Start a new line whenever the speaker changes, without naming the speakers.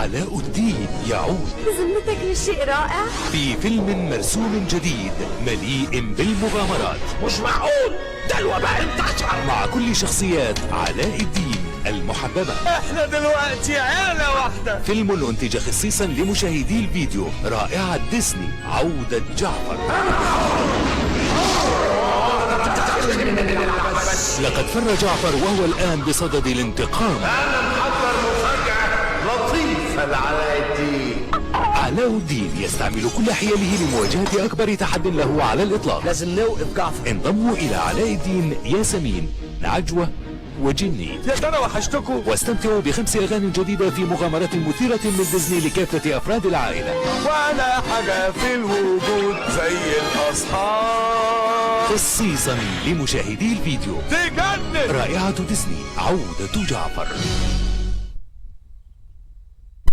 علاء الدين يعود
بذمتك لشيء رائع.
في فيلم مرسوم جديد مليء بالمغامرات.
مش معقول ده الوباء انتشر.
مع كل شخصيات علاء الدين المحببة.
احنا دلوقتي عيلة واحدة.
فيلم انتج خصيصا لمشاهدي الفيديو. رائعة ديزني عودة جعفر. لقد فر جعفر وهو الآن بصدد الانتقام.
انا محضر مفاجأة لطيفة لعلاء الدين.
علاء الدين يستعمل كل حيله لمواجهة أكبر تحد له على الإطلاق.
لازم نوقف جعفر.
انضموا إلى علاء الدين ياسمين، نعجوة وجني.
يا ترى وحشتكم؟
واستمتعوا ب5 أغاني جديدة في مغامرات مثيرة من ديزني لكافة أفراد العائلة.
ولا حاجة في الوجود زي الأصحاب.
خصيصا لمشاهدي الفيديو.
تجنن.
رائعة ديزني عودة جعفر.